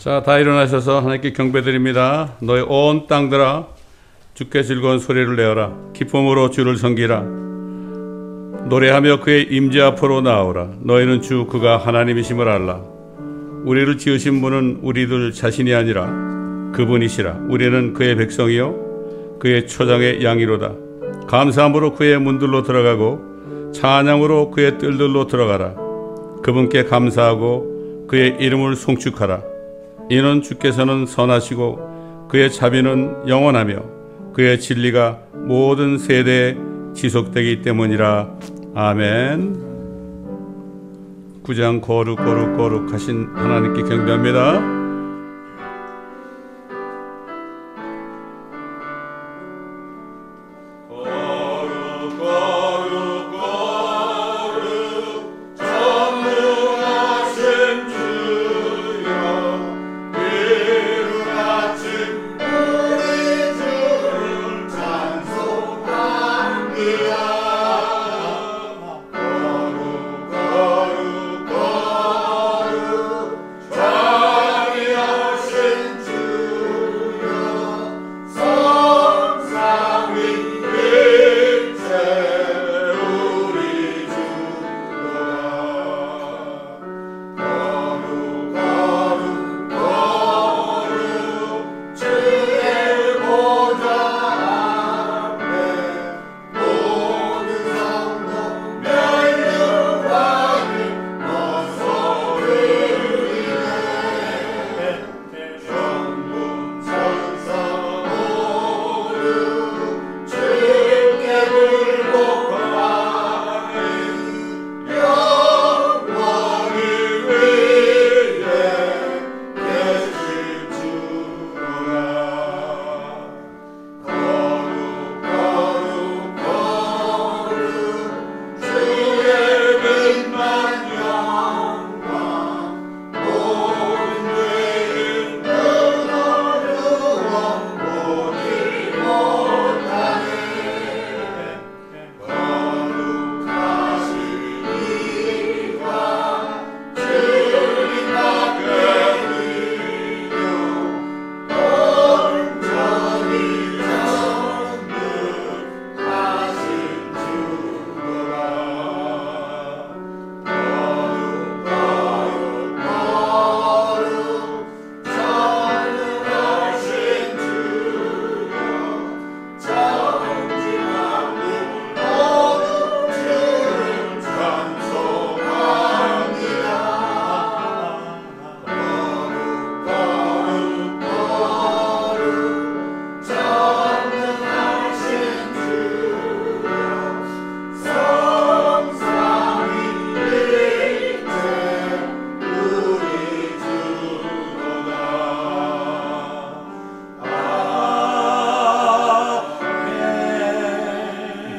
자, 다 일어나셔서 하나님께 경배드립니다. 너희 온 땅들아 주께 즐거운 소리를 내어라. 기쁨으로 주를 섬기라. 노래하며 그의 임재 앞으로 나오라. 너희는 주 그가 하나님이심을 알라. 우리를 지으신 분은 우리들 자신이 아니라 그분이시라. 우리는 그의 백성이요 그의 초장의 양이로다. 감사함으로 그의 문들로 들어가고 찬양으로 그의 뜰들로 들어가라. 그분께 감사하고 그의 이름을 송축하라. 이는 주께서는 선하시고 그의 자비는 영원하며 그의 진리가 모든 세대에 지속되기 때문이라. 아멘. 구장 거룩 하신 하나님께 경배합니다.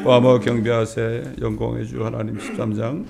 와모 경배하세. 영광의 주 하나님. 13장.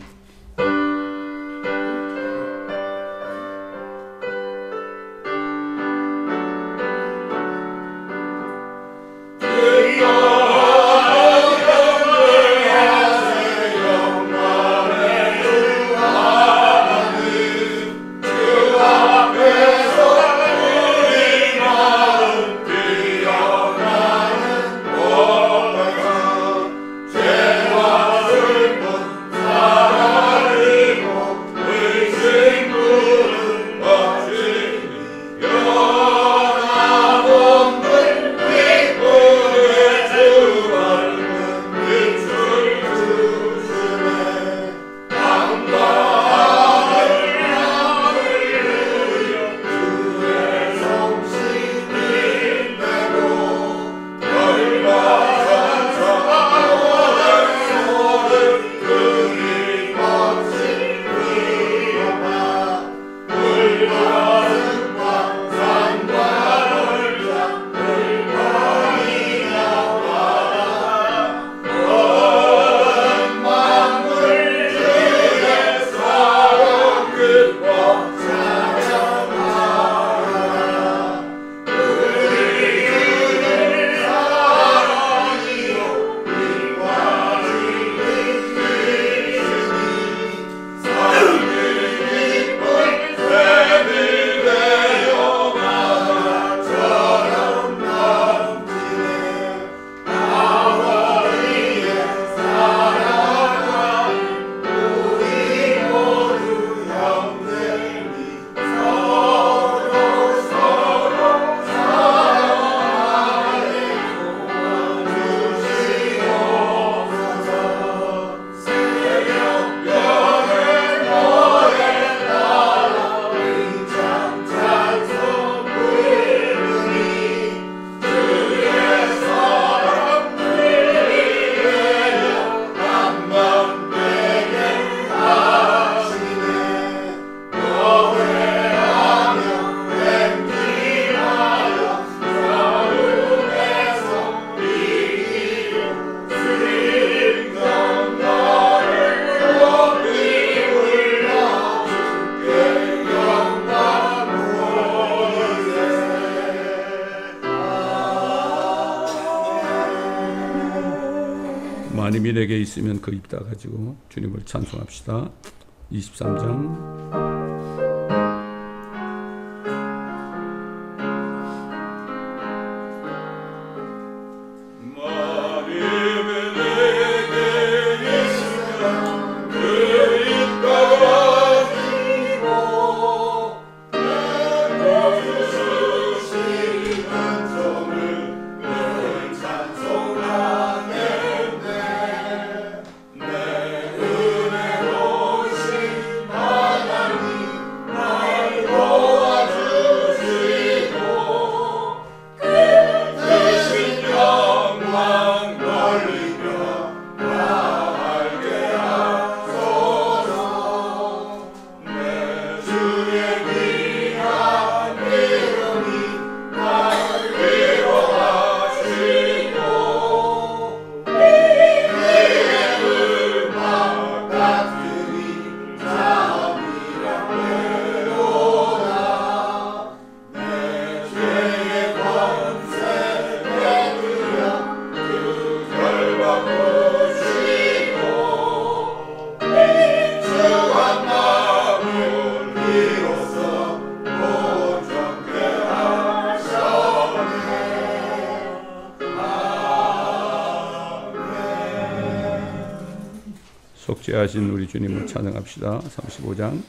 사랑 힘이 내게 있으면 그 입 다 가지고 주님을 찬송합시다. 23장. 속죄하신 우리 주님을 찬양합시다. 35장.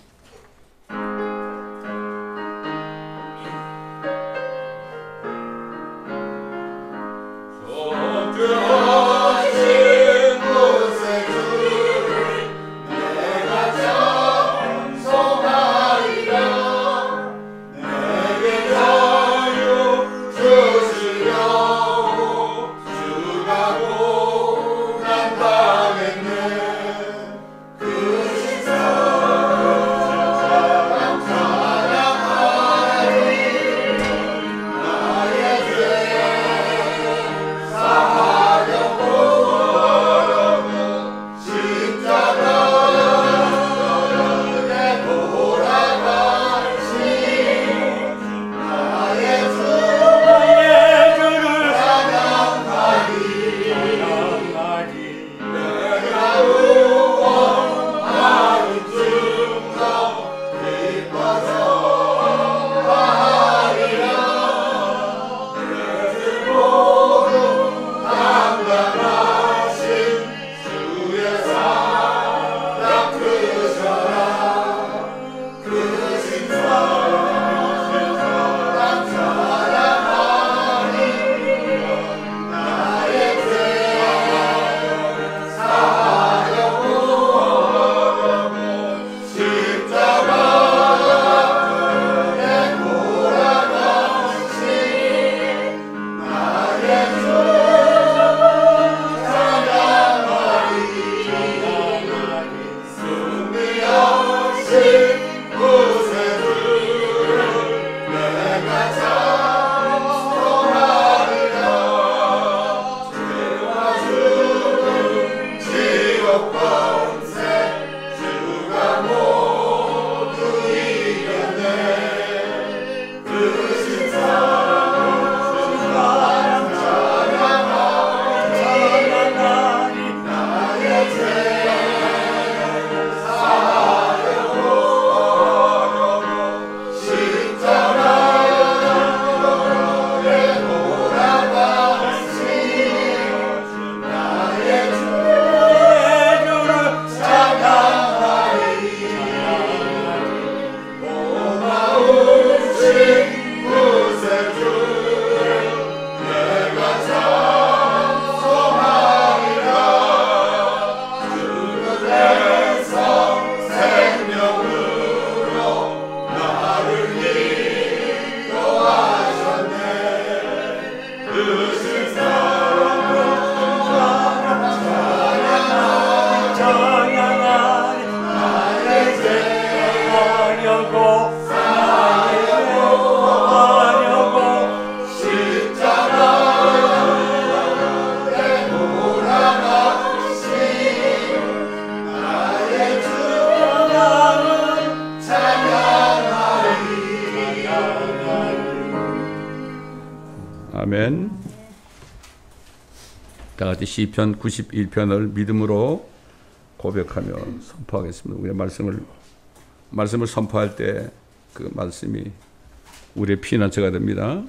아멘. 다 같이 시편 91편을 믿음으로 고백하며 선포하겠습니다. 우리의 말씀을 선포할 때 그 말씀이 우리의 피난처가 됩니다.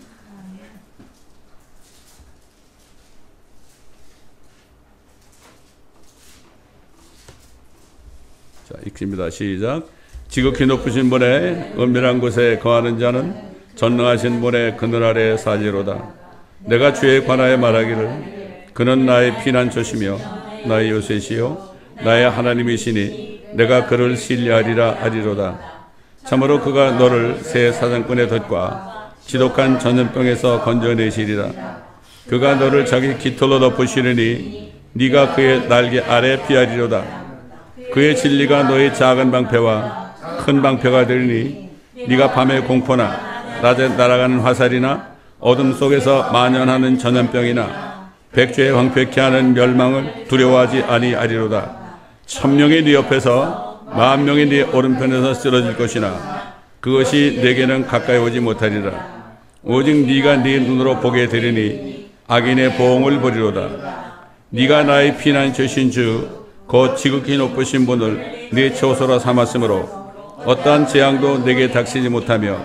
자, 읽습니다. 시작. 지극히 높으신 분의 은밀한 곳에 거하는 자는 전능하신 분의 그늘 아래 살리로다. 내가 주에 관하여 말하기를 그는 나의 피난처시며 나의 요새시요 나의 하나님이시니 내가 그를 신뢰하리라 하리로다. 참으로 그가 너를 새 사냥꾼의 덫과 지독한 전염병에서 건져내시리라. 그가 너를 자기 깃털로 덮으시리니 네가 그의 날개 아래 피하리로다. 그의 진리가 너의 작은 방패와 큰 방패가 되리니 네가 밤에 공포나 낮에 날아가는 화살이나 어둠 속에서 만연하는 전염병이나 백주에 황폐케 하는 멸망을 두려워하지 아니하리로다. 1000명이 네 옆에서 10,000명이 네 오른편에서 쓰러질 것이나 그것이 내게는 가까이 오지 못하리라. 오직 네가 네 눈으로 보게 되리니 악인의 보응을 보리로다. 네가 나의 피난처신 주 곧 지극히 높으신 분을 네 처소로 삼았으므로 어떠한 재앙도 내게 닥치지 못하며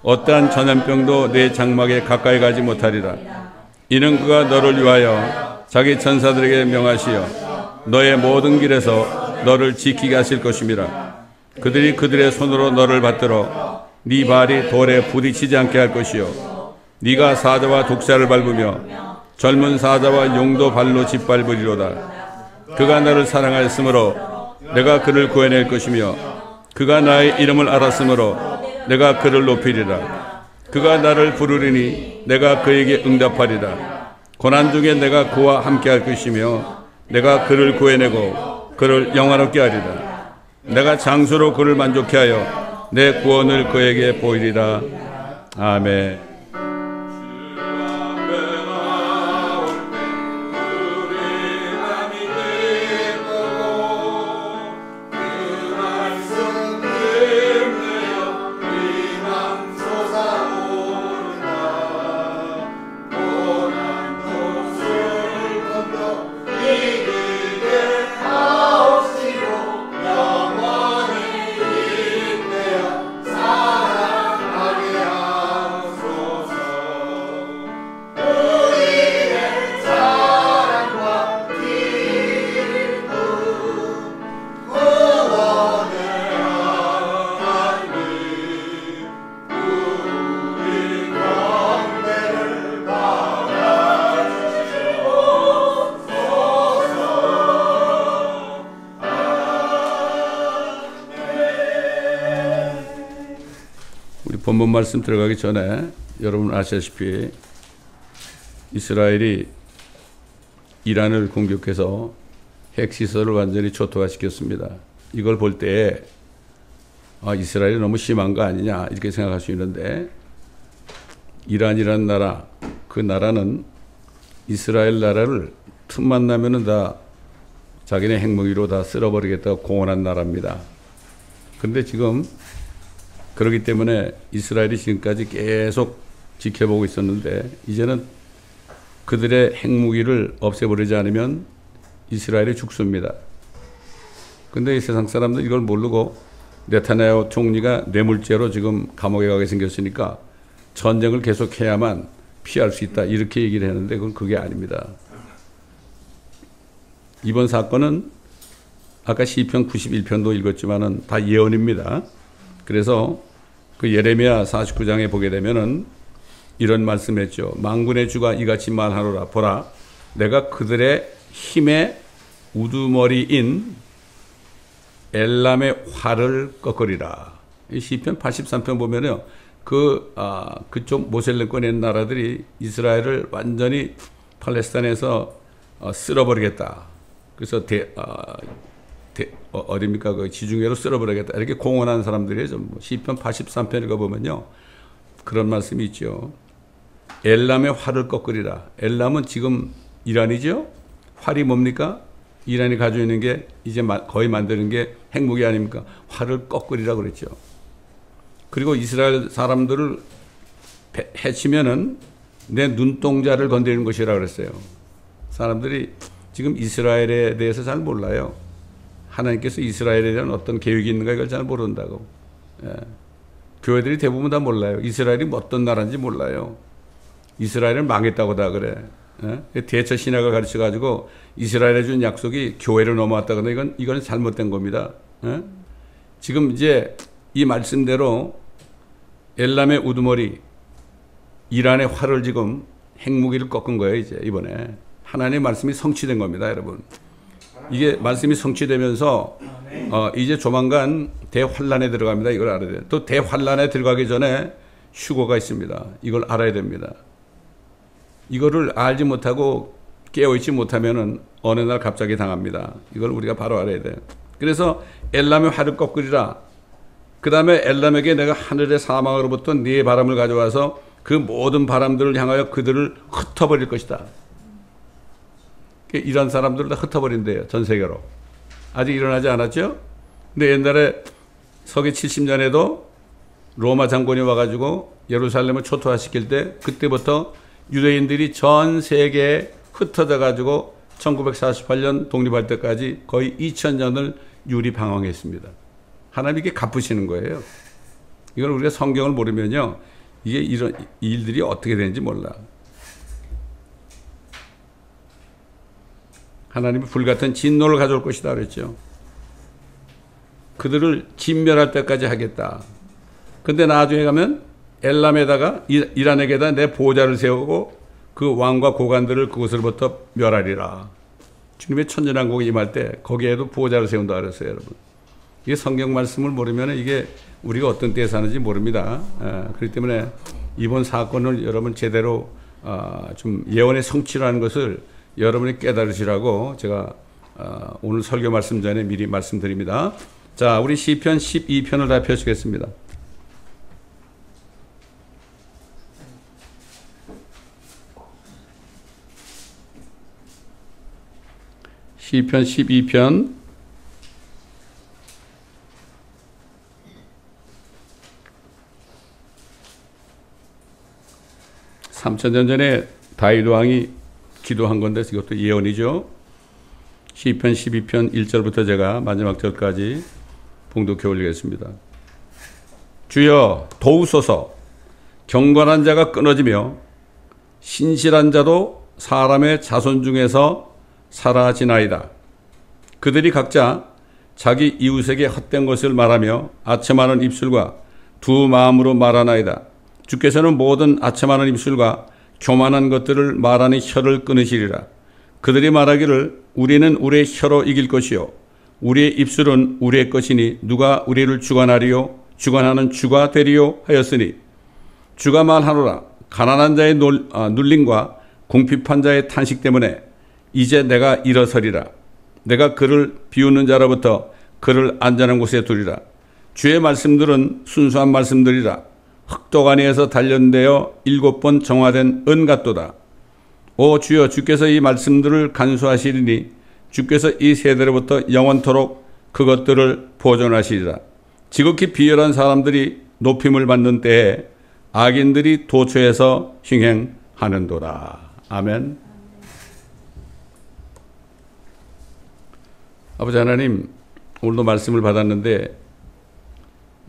어떠한 전염병도 내 장막에 가까이 가지 못하리라. 이는 그가 너를 위하여 자기 천사들에게 명하시어 너의 모든 길에서 너를 지키게 하실 것임이라. 그들이 그들의 손으로 너를 받들어 네 발이 돌에 부딪히지 않게 할 것이요 네가 사자와 독사를 밟으며 젊은 사자와 용도 발로 짓밟으리로다. 그가 나를 사랑하였으므로 내가 그를 구해낼 것이며 그가 나의 이름을 알았으므로 내가 그를 높이리라. 그가 나를 부르리니 내가 그에게 응답하리라. 고난 중에 내가 그와 함께할 것이며 내가 그를 구해내고 그를 영화롭게 하리라. 내가 장수로 그를 만족케 하여 내 구원을 그에게 보이리라. 아멘. 본문 말씀 들어가기 전에 여러분 아시다시피 이스라엘이 이란을 공격해서 핵시설을 완전히 초토화시켰습니다. 이걸 볼 때 이스라엘이 너무 심한 거 아니냐 이렇게 생각할 수 있는데 이란이라는 나라, 그 나라는 이스라엘 나라를 틈만 나면은 다 자기네 핵무기로 다 쓸어버리겠다고 공언한 나라입니다. 그런데 지금 그렇기 때문에 이스라엘이 지금까지 계속 지켜보고 있었는데 이제는 그들의 핵무기를 없애버리지 않으면 이스라엘이 죽습니다. 그런데 이 세상 사람들 이걸 모르고 네타냐후 총리가 뇌물죄로 지금 감옥에 가게 생겼으니까 전쟁을 계속해야만 피할 수 있다 이렇게 얘기를 했는데 그건 그게 아닙니다. 이번 사건은 아까 시편 91편도 읽었지만은 다 예언입니다. 그래서 그 예레미야 49장에 보게 되면은 이런 말씀을 했죠. 만군의 주가 이같이 말하노라. 보라, 내가 그들의 힘의 우두머리인 엘람의 활을 꺾으리라. 이 시편 83편 보면요. 그쪽 모셀렘권의 나라들이 이스라엘을 완전히 팔레스타인에서 쓸어버리겠다. 그래서 어딥니까? 그 지중해로 쓸어버리겠다. 이렇게 공언한 사람들이죠. 시편 83편 읽어보면요. 그런 말씀이 있죠. 엘람의 활을 꺾으리라. 엘람은 지금 이란이죠? 활이 뭡니까? 이란이 가지고 있는 게 이제 거의 만드는 게 핵무기 아닙니까? 활을 꺾으리라 그랬죠. 그리고 이스라엘 사람들을 해치면은 내 눈동자를 건드리는 것이라 그랬어요. 사람들이 지금 이스라엘에 대해서 잘 몰라요. 하나님께서 이스라엘에 대한 어떤 계획이 있는가 이걸 잘 모른다고. 예. 교회들이 대부분 다 몰라요. 이스라엘이 어떤 나라인지 몰라요. 이스라엘은 망했다고 다 그래. 예? 대처 신학을 가르쳐 가지고 이스라엘에 준 약속이 교회로 넘어왔다거나 이건 잘못된 겁니다. 예? 지금 이제 이 말씀대로 엘람의 우두머리 이란의 활을 지금 핵무기를 꺾은 거예요. 이제 이번에 하나님의 말씀이 성취된 겁니다, 여러분. 이게 말씀이 성취되면서 이제 조만간 대환란에 들어갑니다. 이걸 알아야 돼요. 또 대환란에 들어가기 전에 휴거가 있습니다. 이걸 알아야 됩니다. 이거를 알지 못하고 깨어있지 못하면은 어느 날 갑자기 당합니다. 이걸 우리가 바로 알아야 돼요. 그래서 엘람의 활을 꺾으리라. 그 다음에 엘람에게 내가 하늘의 사망으로부터 네 바람을 가져와서 그 모든 바람들을 향하여 그들을 흩어버릴 것이다. 이런 사람들을 다 흩어버린대요. 전 세계로. 아직 일어나지 않았죠? 근데 옛날에 서기 70년에도 로마 장군이 와가지고 예루살렘을 초토화시킬 때 그때부터 유대인들이 전 세계에 흩어져 가지고 1948년 독립할 때까지 거의 2000년을 유리방황했습니다. 하나님이 이게 갚으시는 거예요. 이걸 우리가 성경을 모르면요, 이게 이런 일들이 어떻게 되는지 몰라. 하나님이 불같은 진노를 가져올 것이다 그랬죠. 그들을 진멸할 때까지 하겠다. 근데 나중에 가면 엘람에다가 이란에게다 내 보좌를 세우고 그 왕과 고관들을 그곳으로부터 멸하리라. 주님의 천년왕국이 임할 때 거기에도 보좌를 세운다 그랬어요, 여러분. 이게 성경 말씀을 모르면 이게 우리가 어떤 때에 사는지 모릅니다. 그렇기 때문에 이번 사건을 여러분 제대로 좀 예언의 성취라는 것을 여러분이 깨달으시라고 제가 오늘 설교 말씀 전에 미리 말씀드립니다. 자, 우리 시편 12편을 다 펴시겠습니다. 시편 12편 3000년 전에 다윗 왕이 기도한 건데 이것도 예언이죠. 시편 12편 1절부터 제가 마지막 절까지 봉독해 올리겠습니다. 주여 도우소서. 경건한 자가 끊어지며 신실한 자도 사람의 자손 중에서 사라지나이다. 그들이 각자 자기 이웃에게 헛된 것을 말하며 아첨하는 입술과 두 마음으로 말하나이다. 주께서는 모든 아첨하는 입술과 교만한 것들을 말하는 혀를 끊으시리라. 그들이 말하기를 우리는 우리의 혀로 이길 것이요 우리의 입술은 우리의 것이니 누가 우리를 주관하리요 주관하는 주가 되리요 하였으니 주가 말하노라. 가난한 자의 눌림과 궁핍한 자의 탄식 때문에 이제 내가 일어서리라. 내가 그를 비웃는 자로부터 그를 안전한 곳에 두리라. 주의 말씀들은 순수한 말씀들이라. 흑도가니에서 단련되어 7번 정화된 은 같도다. 오 주여, 주께서 이 말씀들을 간수하시리니 주께서 이 세대로부터 영원토록 그것들을 보존하시리라. 지극히 비열한 사람들이 높임을 받는 때에 악인들이 도처에서 흉행하는도다. 아멘. 아버지 하나님, 오늘도 말씀을 받았는데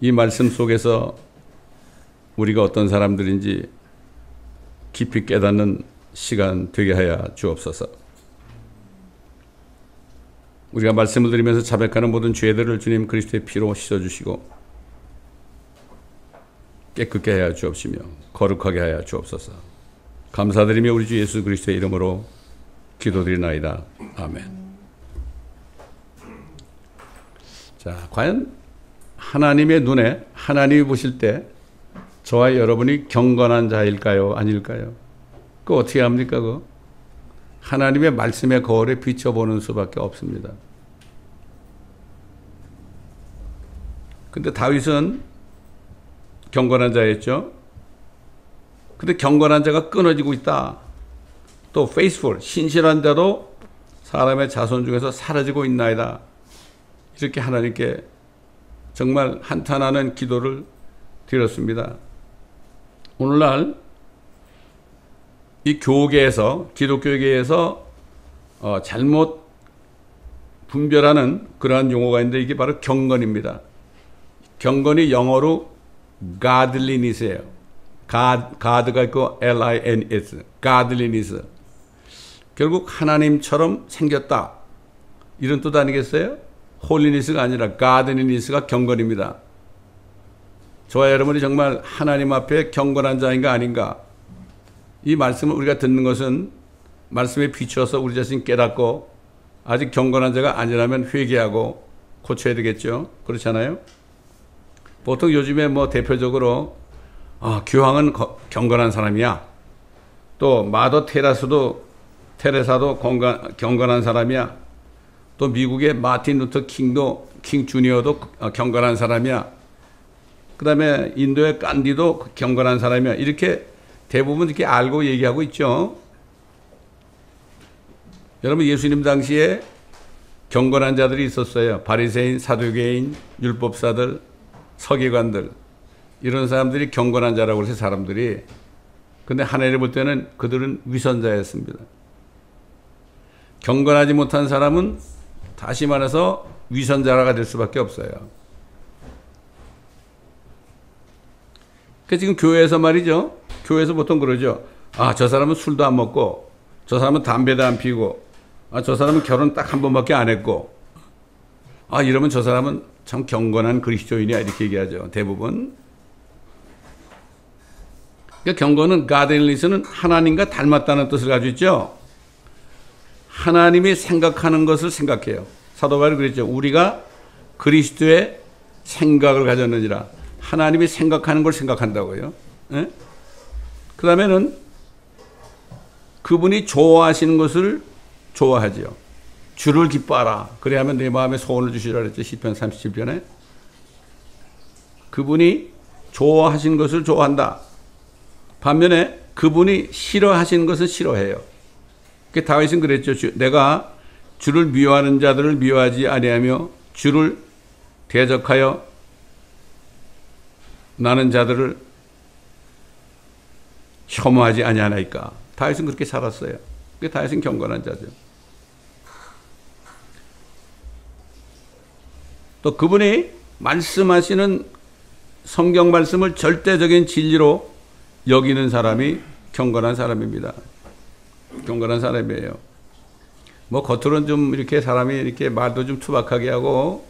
이 말씀 속에서 우리가 어떤 사람들인지 깊이 깨닫는 시간 되게 하여 주옵소서. 우리가 말씀을 드리면서 자백하는 모든 죄들을 주님 그리스도의 피로 씻어주시고 깨끗게 하여 주옵시며 거룩하게 하여 주옵소서. 감사드리며 우리 주 예수 그리스도의 이름으로 기도드리나이다. 아멘. 자, 과연 하나님의 눈에, 하나님이 보실 때 저와 여러분이 경건한 자일까요? 아닐까요? 그거 어떻게 합니까? 그거? 하나님의 말씀의 거울에 비춰보는 수밖에 없습니다. 근데 다윗은 경건한 자였죠. 근데 경건한 자가 끊어지고 있다. 또 faithful, 신실한 자도 사람의 자손 중에서 사라지고 있나이다. 이렇게 하나님께 정말 한탄하는 기도를 드렸습니다. 오늘날 이 교계에서, 기독교계에서 잘못 분별하는 그러한 용어가 있는데 이게 바로 경건입니다. 경건이 영어로 godliness예요. God가 있고 L-I-N-S, godliness. 결국 하나님처럼 생겼다. 이런 뜻 아니겠어요? holiness가 아니라 godliness가 경건입니다. 저와 여러분이 정말 하나님 앞에 경건한 자인가 아닌가? 이 말씀을 우리가 듣는 것은 말씀에 비추어서 우리 자신 깨닫고 아직 경건한 자가 아니라면 회개하고 고쳐야 되겠죠. 그렇잖아요? 보통 요즘에 뭐 대표적으로 교황은 경건한 사람이야. 또 마더 테레사도 경건한 사람이야. 또 미국의 마틴 루터 킹 주니어도 경건한 사람이야. 그 다음에 인도의 간디도 경건한 사람이야. 이렇게 대부분 이렇게 알고 얘기하고 있죠. 여러분, 예수님 당시에 경건한 자들이 있었어요. 바리새인, 사두개인, 율법사들, 서기관들, 이런 사람들이 경건한 자라고 해서 사람들이. 근데 하나님 볼 때는 그들은 위선자였습니다. 경건하지 못한 사람은 다시 말해서 위선자가 될 수밖에 없어요. 그 지금 교회에서 말이죠. 교회에서 보통 그러죠. 저 사람은 술도 안 먹고, 저 사람은 담배도 안 피우고, 저 사람은 결혼 딱 한 번밖에 안 했고, 이러면 저 사람은 참 경건한 그리스도인이야. 이렇게 얘기하죠. 대부분. 그러니까 경건은 godliness는 하나님과 닮았다는 뜻을 가지고 있죠. 하나님이 생각하는 것을 생각해요. 사도 바울이 그랬죠. 우리가 그리스도의 생각을 가졌느니라. 하나님이 생각하는 걸 생각한다고요. 그 다음에는 그분이 좋아하시는 것을 좋아하지요. 주를 기뻐하라. 그래야만 내 마음에 소원을 주시라 그랬죠. 시편 37편에. 그분이 좋아하시는 것을 좋아한다. 반면에 그분이 싫어하시는 것은 싫어해요. 그 다윗은 그랬죠. 내가 주를 미워하는 자들을 미워하지 아니하며 주를 대적하여 나는 자들을 혐오하지 아니하나이까. 다윗은 그렇게 살았어요. 그 다윗은 경건한 자죠. 또 그분이 말씀하시는 성경 말씀을 절대적인 진리로 여기는 사람이 경건한 사람입니다. 경건한 사람이에요. 뭐 겉으로는 좀 이렇게 사람이 이렇게 말도 좀 투박하게 하고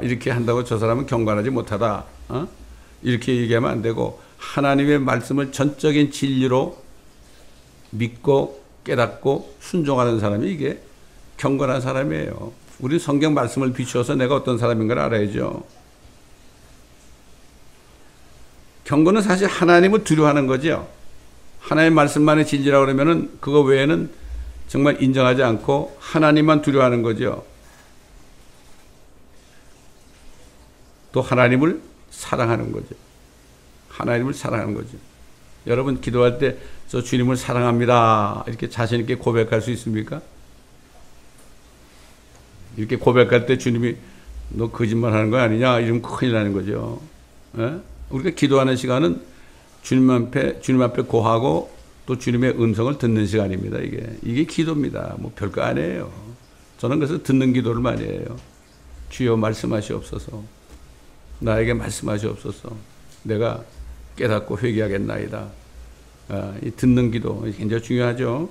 이렇게 한다고 저 사람은 경건하지 못하다. 이렇게 얘기하면 안 되고 하나님의 말씀을 전적인 진리로 믿고 깨닫고 순종하는 사람이 이게 경건한 사람이에요. 우리 성경 말씀을 비추어서 내가 어떤 사람인가를 알아야죠. 경건은 사실 하나님을 두려워하는 거죠. 하나님의 말씀만의 진리라고 그러면은 그거 외에는 정말 인정하지 않고 하나님만 두려워하는 거죠. 또 하나님을 사랑하는 거죠. 하나님을 사랑하는 거죠. 여러분 기도할 때 저 주님을 사랑합니다. 이렇게 자신 있게 고백할 수 있습니까? 이렇게 고백할 때 주님이 너 거짓말 하는 거 아니냐? 이러면 큰일 나는 거죠. 예? 우리가 기도하는 시간은 주님 앞에 고하고 또 주님의 음성을 듣는 시간입니다. 이게 기도입니다. 뭐 별거 아니에요. 저는 그래서 듣는 기도를 많이 해요. 주여 말씀하시옵소서. 나에게 말씀하시옵소서. 내가 깨닫고 회개하겠나이다. 이 듣는 기도 굉장히 중요하죠.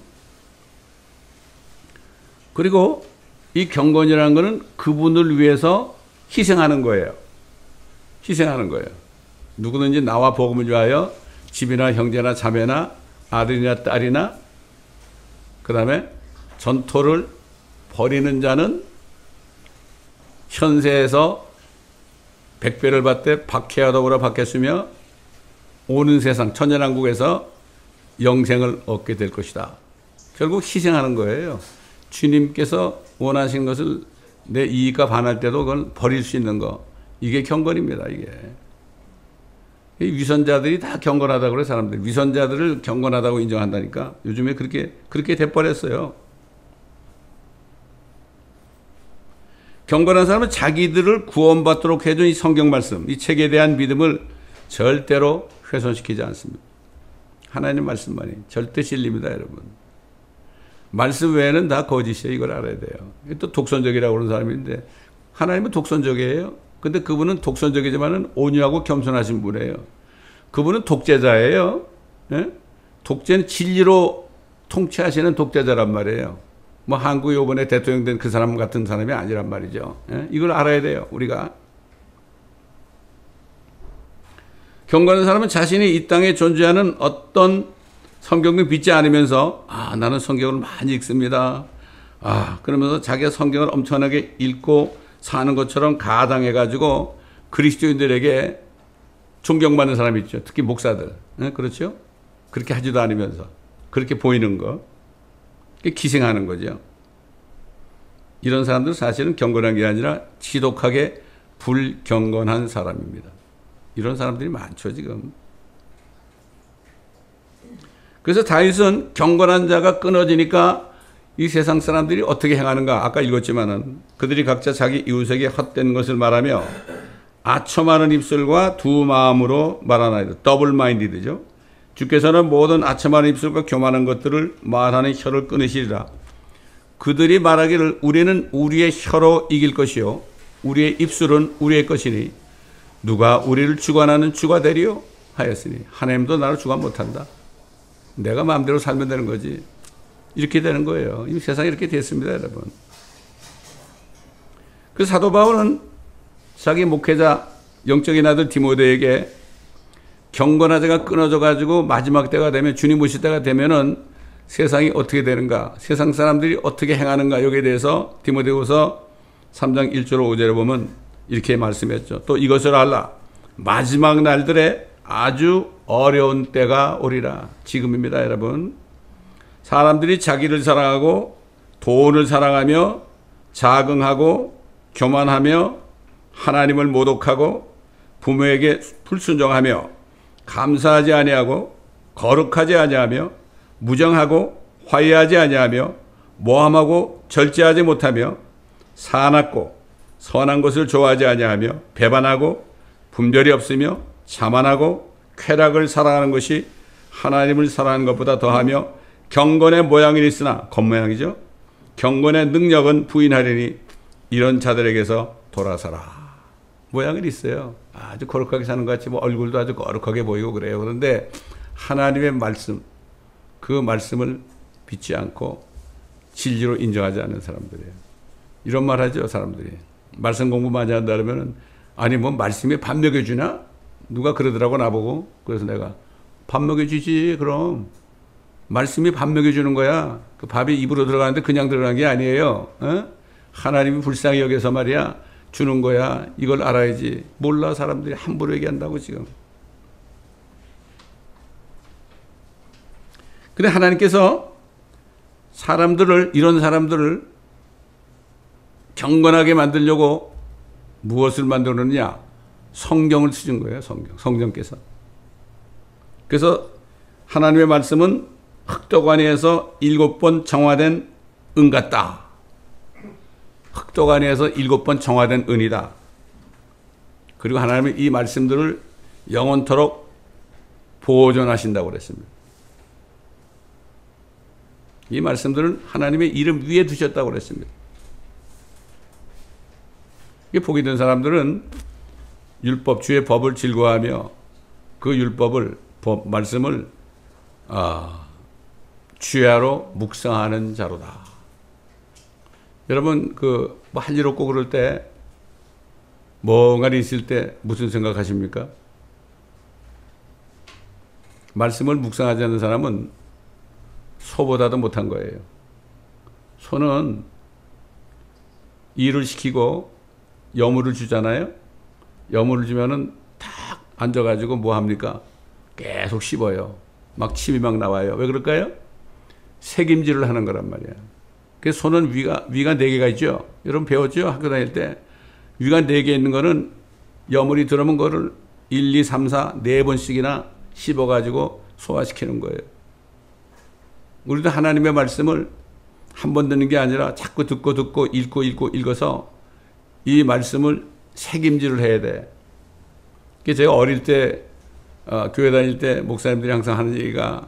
그리고 이 경건이라는 것은 그분을 위해서 희생하는 거예요. 희생하는 거예요. 누구든지 나와 복음을 위하여 집이나 형제나 자매나 아들이나 딸이나 그 다음에 전토를 벌이는 자는 현세에서 백배를 받되 박해와 더불어 받겠으며 오는 세상 천년왕국에서 영생을 얻게 될 것이다. 결국 희생하는 거예요. 주님께서 원하신 것을 내 이익과 반할 때도 그걸 버릴 수 있는 거. 이게 경건입니다. 이게. 위선자들이 다 경건하다고 그래. 사람들 위선자들을 경건하다고 인정한다니까. 요즘에 그렇게 돼버렸어요. 경건한 사람은 자기들을 구원받도록 해준 이 성경 말씀, 이 책에 대한 믿음을 절대로 훼손시키지 않습니다. 하나님 말씀만이 절대 진리입니다, 여러분. 말씀 외에는 다 거짓이에요. 이걸 알아야 돼요. 또 독선적이라고 그러는 사람인데 하나님은 독선적이에요. 근데 그분은 독선적이지만은 온유하고 겸손하신 분이에요. 그분은 독재자예요. 예? 독재는 진리로 통치하시는 독재자란 말이에요. 뭐 한국 요번에 대통령 된 그 사람 같은 사람이 아니란 말이죠. 예? 이걸 알아야 돼요. 우리가. 경건한 사람은 자신이 이 땅에 존재하는 어떤 성경을 믿지 않으면서 나는 성경을 많이 읽습니다. 그러면서 자기가 성경을 엄청나게 읽고 사는 것처럼 가당해가지고 그리스도인들에게 존경받는 사람이 있죠. 특히 목사들. 네? 그렇죠? 그렇게 하지도 않으면서 그렇게 보이는 거. 기생하는 거죠. 이런 사람들은 사실은 경건한 게 아니라 지독하게 불경건한 사람입니다. 이런 사람들이 많죠, 지금. 그래서 다윗은 경건한 자가 끊어지니까 이 세상 사람들이 어떻게 행하는가? 아까 읽었지만은 그들이 각자 자기 이웃에게 헛된 것을 말하며 아첨하는 입술과 두 마음으로 말하나이다. 더블 마인디드죠. 주께서는 모든 아첨하는 입술과 교만한 것들을 말하는 혀를 끊으시리라. 그들이 말하기를 우리는 우리의 혀로 이길 것이요 우리의 입술은 우리의 것이니 누가 우리를 주관하는 주가 되리요 하였으니 하나님도 나를 주관 못한다. 내가 마음대로 살면 되는 거지. 이렇게 되는 거예요. 이 세상이 이렇게 됐습니다, 여러분. 그래서 사도 바울은 자기 목회자 영적인 아들 디모데에게 경건한 자가 끊어져 가지고 마지막 때가 되면 주님 오실 때가 되면은 세상이 어떻게 되는가, 세상 사람들이 어떻게 행하는가 여기에 대해서 디모데후서 3장 1절 5절에 보면 이렇게 말씀했죠. 또 이것을 알라. 마지막 날들에 아주 어려운 때가 오리라. 지금입니다, 여러분. 사람들이 자기를 사랑하고 돈을 사랑하며 자긍하고 교만하며 하나님을 모독하고 부모에게 불순종하며 감사하지 아니하고 거룩하지 아니하며 무정하고 화해하지 아니하며 모함하고 절제하지 못하며 사납고 선한 것을 좋아하지 아니하며 배반하고 분별이 없으며 자만하고 쾌락을 사랑하는 것이 하나님을 사랑하는 것보다 더하며 경건의 모양이 있으나 겉모양이죠. 경건의 능력은 부인하리니 이런 자들에게서 돌아서라. 모양은 있어요. 아주 거룩하게 사는 것 같이 뭐 얼굴도 아주 거룩하게 보이고 그래요. 그런데 하나님의 말씀, 그 말씀을 믿지 않고 진리로 인정하지 않는 사람들이에요. 이런 말 하죠, 사람들이. 말씀 공부 많이 한다 그러면은 아니 뭐 말씀에 밥 먹여주나? 누가 그러더라고 나보고. 그래서 내가 밥 먹여주지 그럼. 말씀이 밥 먹여주는 거야. 그 밥이 입으로 들어가는데 그냥 들어가는 게 아니에요. 어? 하나님이 불쌍히 여겨서 말이야 주는 거야. 이걸 알아야지. 몰라 사람들이 함부로 얘기한다고 지금. 근데 하나님께서 사람들을, 이런 사람들을 경건하게 만들려고 무엇을 만들었느냐? 성경을 쓰신 거예요. 성령께서. 그래서 하나님의 말씀은 흑도가니에서 7번 정화된 은 같다. 흑도가니에서 7번 정화된 은이다. 그리고 하나님은 이 말씀들을 영원토록 보존하신다고 그랬습니다. 이 말씀들은 하나님의 이름 위에 두셨다고 그랬습니다. 이게 복이 된 사람들은 율법, 주의 법을 즐거워하며 그 율법을, 말씀을 주야로 묵상하는 자로다. 여러분, 뭐 할 일 없고 그럴 때, 멍하니 있을 때 무슨 생각하십니까? 말씀을 묵상하지 않는 사람은 소보다도 못한 거예요. 소는 일을 시키고 여물을 주잖아요. 여물을 주면은 탁 앉아가지고 뭐 합니까? 계속 씹어요. 막 침이 막 나와요. 왜 그럴까요? 책임질을 하는 거란 말이야. 그래서 소는 위가 4개가 있죠. 여러분 배웠죠? 학교 다닐 때. 위가 4개 있는 거는 여물이 들어오면 거를 1, 2, 3, 4, 4번씩이나 씹어가지고 소화시키는 거예요. 우리도 하나님의 말씀을 한 번 듣는 게 아니라 자꾸 듣고 읽어서 이 말씀을 책임질을 해야 돼. 그래서 제가 어릴 때 교회 다닐 때 목사님들이 항상 하는 얘기가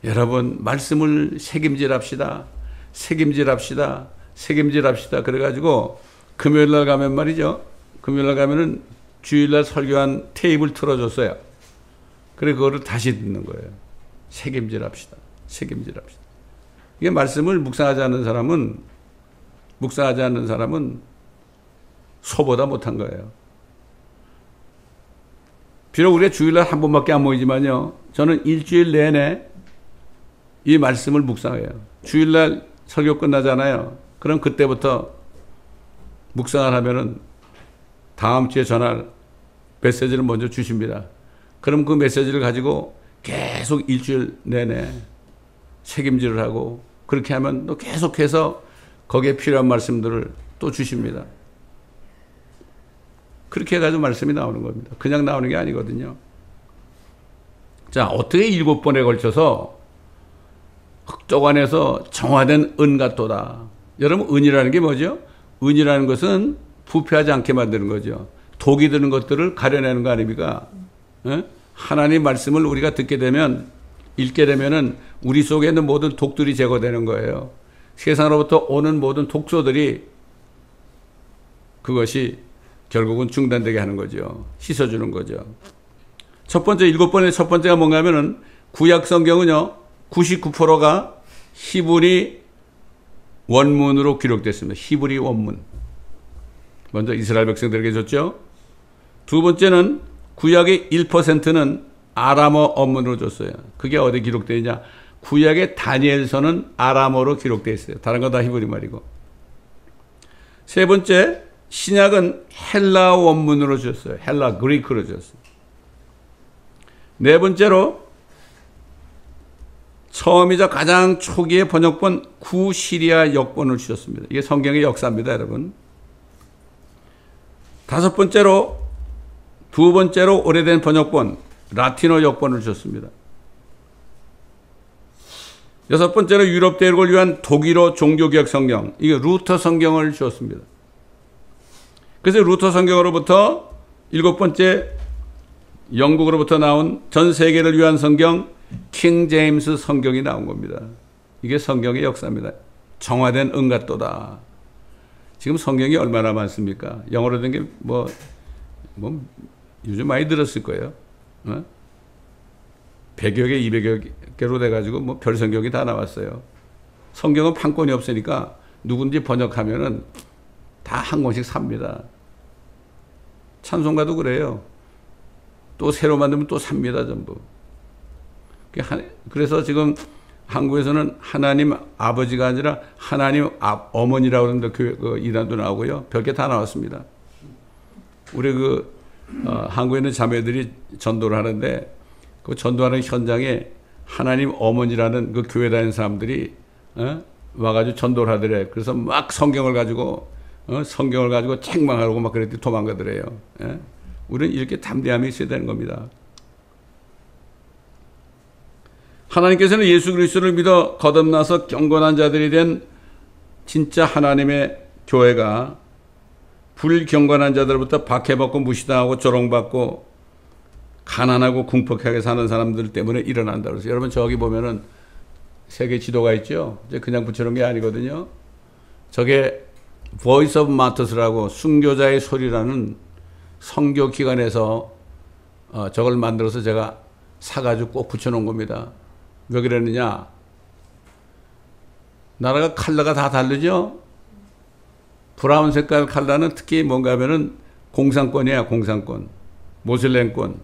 여러분 말씀을 책임질 합시다. 책임질합시다. 책임질합시다. 그래가지고 금요일날 가면 말이죠. 금요일날 가면은 주일날 설교한 테이블 틀어줬어요. 그래 그거를 다시 듣는 거예요. 책임질합시다. 책임질합시다. 이게 말씀을 묵상하지 않는 사람은 소보다 못한 거예요. 비록 우리가 주일날 한 번밖에 안 모이지만요. 저는 일주일 내내 이 말씀을 묵상해요. 주일날 설교 끝나잖아요. 그럼 그때부터 묵상을 하면은 다음 주에 전할 메시지를 먼저 주십니다. 그럼 그 메시지를 가지고 계속 일주일 내내 책임질을 하고 그렇게 하면 또 계속해서 거기에 필요한 말씀들을 또 주십니다. 그렇게 해가지고 말씀이 나오는 겁니다. 그냥 나오는 게 아니거든요. 자, 어떻게 7번에 걸쳐서 흑족 안에서 정화된 은 같도다. 여러분, 은이라는 게 뭐죠? 은이라는 것은 부패하지 않게 만드는 거죠. 독이 드는 것들을 가려내는 거 아닙니까? 하나님 말씀을 우리가 듣게 되면, 읽게 되면은 우리 속에 있는 모든 독들이 제거되는 거예요. 세상으로부터 오는 모든 독소들이 그것이 결국은 중단되게 하는 거죠. 씻어주는 거죠. 첫 번째, 7번의 첫 번째가 뭔가 하면은 구약 성경은요, 99%가 히브리 원문으로 기록됐습니다. 히브리 원문. 먼저 이스라엘 백성들에게 줬죠. 두 번째는 구약의 1%는 아람어 원문으로 줬어요. 그게 어디 기록되어 있냐? 구약의 다니엘서는 아람어로 기록되어 있어요. 다른 건 다 히브리 말이고. 세 번째, 신약은 헬라 원문으로 줬어요. 헬라 그리크로 줬어요. 네 번째로 처음이자 가장 초기의 번역본 구시리아 역본을 주셨습니다. 이게 성경의 역사입니다, 여러분. 다섯 번째로, 두 번째로 오래된 번역본 라틴어 역본을 주셨습니다. 여섯 번째로 유럽 대륙을 위한 독일어 종교개혁 성경, 이게 루터 성경을 주었습니다. 그래서 루터 성경으로부터 일곱 번째 영국으로부터 나온 전 세계를 위한 성경 킹 제임스 성경이 나온 겁니다. 이게 성경의 역사입니다. 정화된 은 같도다. 지금 성경이 얼마나 많습니까? 영어로 된 게 요즘 많이 들었을 거예요. 100여 개, 200여 개로 돼가지고 별 성경이 다 나왔어요. 성경은 판권이 없으니까 누군지 번역하면은 다 한 권씩 삽니다. 찬송가도 그래요. 또 새로 만들면 또 삽니다, 전부. 그래서 지금 한국에서는 하나님 아버지가 아니라 하나님 어머니라고 하는데 그 이단도 나오고요. 별게 다 나왔습니다. 우리 한국에 있는 자매들이 전도를 하는데 그 전도하는 현장에 하나님 어머니라는 그 교회 다니는 사람들이 와가지고 전도를 하더래. 그래서 막 성경을 가지고 책망하고 막 그랬더니 도망가더래요. 우리는 이렇게 담대함이 있어야 되는 겁니다. 하나님께서는 예수 그리스도를 믿어 거듭나서 경건한 자들이 된 진짜 하나님의 교회가 불경건한 자들로부터 박해받고 무시당하고 조롱받고 가난하고 궁핍하게 사는 사람들 때문에 일어난다고 해서 여러분 저기 보면은 세계 지도가 있죠. 이제 그냥 붙여놓은 게 아니거든요. 저게 Voice of Martyrs라고 순교자의 소리라는 선교 기관에서 저걸 만들어서 제가 사가지고 꼭 붙여놓은 겁니다. 왜 그랬느냐? 나라가 컬러가 다 다르죠? 브라운 색깔 컬러는 특히 뭔가 하면은 공산권이야, 공산권. 모슬렘권.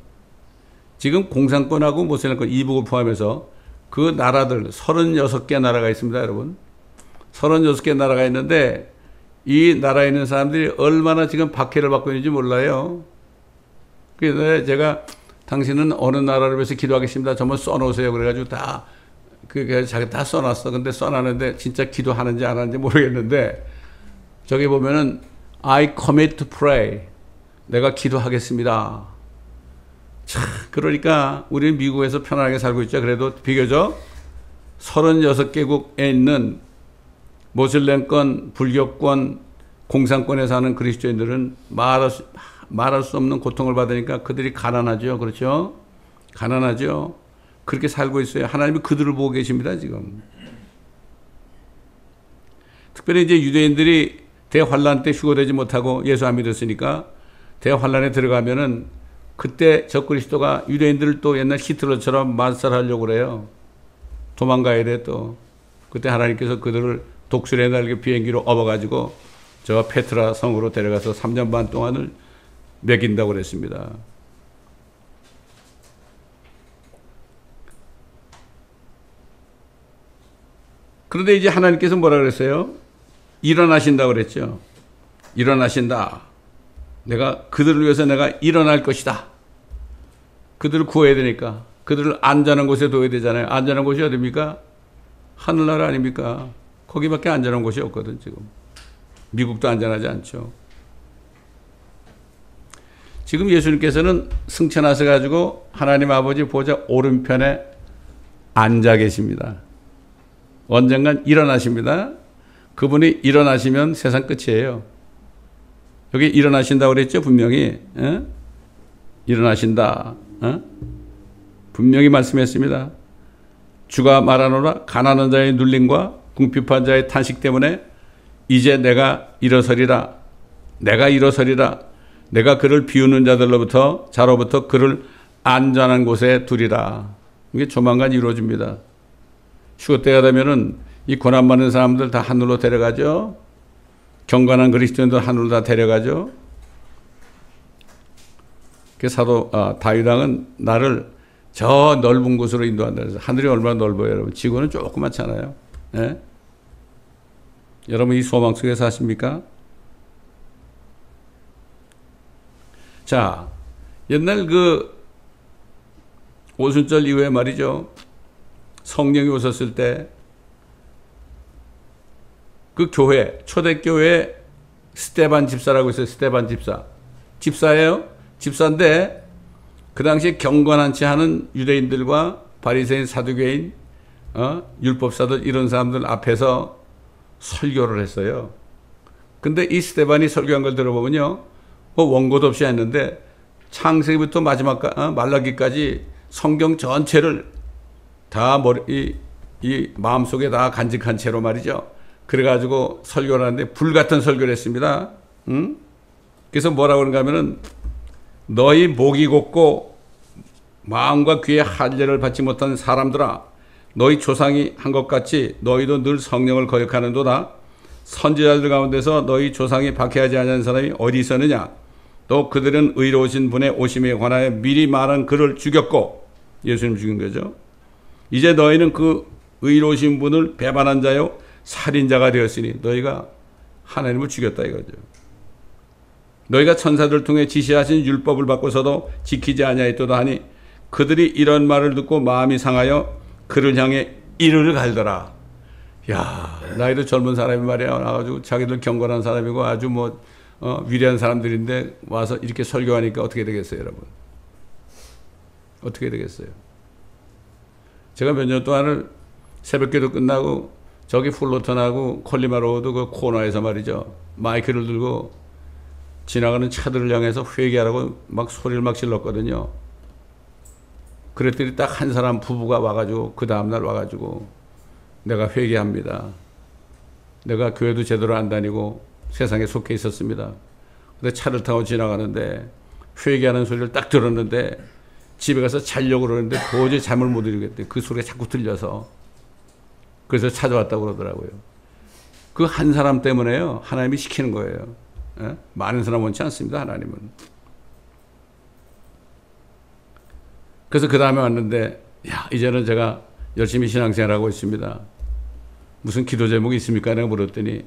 지금 공산권하고 모슬렘권 이북을 포함해서 그 나라들 36개 나라가 있습니다, 여러분. 36개 나라가 있는데 이 나라에 있는 사람들이 얼마나 지금 박해를 받고 있는지 몰라요. 그래서 제가 당신은 어느 나라를 위해서 기도하겠습니다. 저만 써놓으세요. 그래가지고 다 자기 다 써놨어. 근데 써놨는데 진짜 기도하는지 안 하는지 모르겠는데 저기 보면은 I commit to pray. 내가 기도하겠습니다. 참, 그러니까 우리는 미국에서 편안하게 살고 있죠. 그래도 비교적 36개국에 있는 모슬렘권, 불교권, 공산권에 사는 그리스도인들은 말할 수 없는 고통을 받으니까 그들이 가난하죠. 그렇죠? 가난하죠. 그렇게 살고 있어요. 하나님이 그들을 보고 계십니다, 지금. 특별히 이제 유대인들이 대환란 때 휴거되지 못하고 예수 안 믿었으니까 대환란에 들어가면은 그때 적그리스도가 유대인들을 또 옛날 히틀러처럼 말살하려고 그래요. 도망가야 돼 또. 그때 하나님께서 그들을 독수리의 날개 비행기로 업어가지고 저 페트라 성으로 데려가서 3년 반 동안을 먹인다고 그랬습니다. 그런데 이제 하나님께서 뭐라 그랬어요? 일어나신다고 그랬죠. 일어나신다. 내가 그들을 위해서 내가 일어날 것이다. 그들을 구해야 되니까. 그들을 안전한 곳에 둬야 되잖아요. 안전한 곳이 어디입니까? 하늘나라 아닙니까? 거기밖에 안전한 곳이 없거든 지금. 미국도 안전하지 않죠. 지금 예수님께서는 승천하셔가지고 하나님 아버지 보좌 오른편에 앉아 계십니다. 언젠간 일어나십니다. 그분이 일어나시면 세상 끝이에요. 여기 일어나신다고 그랬죠 분명히. 에? 일어나신다. 에? 분명히 말씀했습니다. 주가 말하노라 가난한 자의 눌림과 궁핍한 자의 탄식 때문에 이제 내가 일어서리라. 내가 일어서리라. 내가 그를 비우는 자로부터 그를 안전한 곳에 두리라. 이게 조만간 이루어집니다. 휴거 때가 되면은 이 고난 받는 사람들 다 하늘로 데려가죠. 경건한 그리스도인들 하늘로 다 데려가죠. 그 사도 다윗 왕은 나를 저 넓은 곳으로 인도한다. 그래서 하늘이 얼마나 넓어요, 여러분. 지구는 조그맣잖아요. 예? 여러분 이 소망 속에 사십니까? 자, 옛날 그 오순절 이후에 말이죠. 성령이 오셨을 때 그 교회, 초대교회 스데반 집사라고 있어요. 스데반 집사. 집사예요. 집사인데 그 당시에 경건한치 않은 유대인들과 바리새인, 사두개인, 율법사들 이런 사람들 앞에서 설교를 했어요. 근데 이 스데반이 설교한 걸 들어보면요. 뭐 원고도 없이 했는데 창세기부터 마지막 말라기까지 성경 전체를 다 이 마음속에 다 간직한 채로 말이죠. 그래가지고 설교를 하는데 불같은 설교를 했습니다. 응? 그래서 뭐라고 그런가 하면은 너희 목이 곧고 마음과 귀에 할례를 받지 못한 사람들아 너희 조상이 한 것 같이 너희도 늘 성령을 거역하는도다. 선지자들 가운데서 너희 조상이 박해하지 않은 사람이 어디 있었느냐. 또 그들은 의로우신 분의 오심에 관하여 미리 말한 그를 죽였고 예수님 죽인 거죠. 이제 너희는 그 의로우신 분을 배반한 자요 살인자가 되었으니 너희가 하나님을 죽였다 이거죠. 너희가 천사들 통해 지시하신 율법을 받고서도 지키지 아니하였도다 하니 그들이 이런 말을 듣고 마음이 상하여 그를 향해 이를 갈더라. 야, 나이도 젊은 사람이 말이야 나가지고 자기들 경건한 사람이고 아주 위대한 사람들인데 와서 이렇게 설교하니까 어떻게 되겠어요, 여러분? 어떻게 되겠어요? 제가 몇 년 동안을 새벽기도 끝나고 저기 fullerton하고 콜리마로드 그 코너에서 말이죠. 마이크를 들고 지나가는 차들을 향해서 회개하라고 막 소리를 막 질렀거든요. 그랬더니 딱 한 사람 부부가 와가지고 그 다음날 와가지고 내가 회개합니다. 내가 교회도 제대로 안 다니고 세상에 속해 있었습니다. 근데 차를 타고 지나가는데 회개하는 소리를 딱 들었는데 집에 가서 자려고 그러는데 도저히 잠을 못 이루겠대. 그 소리가 자꾸 들려서. 그래서 찾아왔다고 그러더라고요. 그 한 사람 때문에요. 하나님이 시키는 거예요. 예? 많은 사람 원치 않습니다. 하나님은. 그래서 그 다음에 왔는데 야 이제는 제가 열심히 신앙생활하고 있습니다. 무슨 기도 제목이 있습니까? 내가 물었더니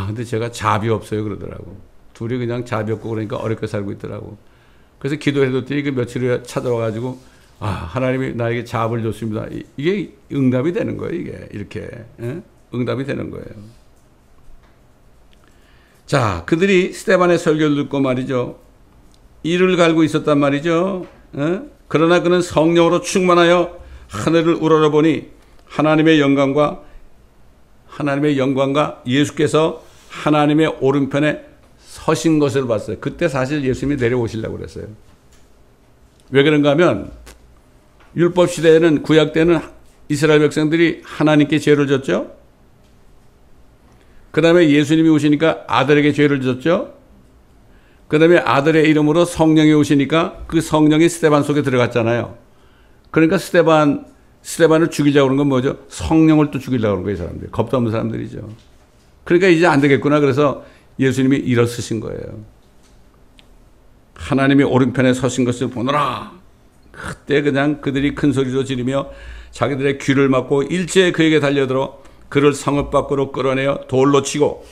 근데 제가 잡이 없어요 그러더라고. 둘이 그냥 잡이 없고 그러니까 어렵게 살고 있더라고. 그래서 기도해뒀더니 그 며칠 후에 찾아와가지고 하나님이 나에게 잡을 줬습니다. 이게 응답이 되는 거예요. 이게 이렇게 응답이 되는 거예요. 자, 그들이 스데반의 설교를 듣고 말이죠. 이를 갈고 있었단 말이죠. 그러나 그는 성령으로 충만하여 하늘을 우러러보니 하나님의 영광과 예수께서 하나님의 오른편에 서신 것을 봤어요. 그때 사실 예수님이 내려오시려고 그랬어요. 왜 그런가 하면 율법 시대에는 구약 때는 이스라엘 백성들이 하나님께 죄를 졌죠. 그 다음에 예수님이 오시니까 아들에게 죄를 졌죠. 그 다음에 아들의 이름으로 성령이 오시니까 그 성령이 스데반 속에 들어갔잖아요. 그러니까 스데반을 죽이려고 그런 건 뭐죠? 성령을 또 죽이려고 그런 거예요, 사람들이. 겁도 없는 사람들이죠. 그러니까 이제 안 되겠구나. 그래서 예수님이 일어서신 거예요. 하나님이 오른편에 서신 것을 보노라. 그때 그냥 그들이 큰 소리로 지르며 자기들의 귀를 막고 일제히 그에게 달려들어 그를 성읍 밖으로 끌어내어 돌로 치고